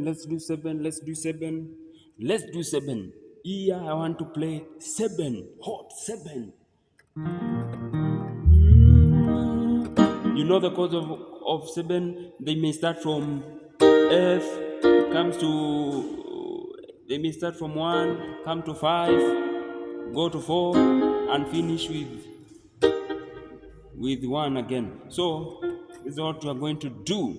7, let's do 7, let's do 7, let's do 7. Here I want to play 7, hot 7. You know the chords of 7, they may start from F, comes to, they may start from 1, come to 5, go to 4, and finish with 1 again. So this is what we are going to do.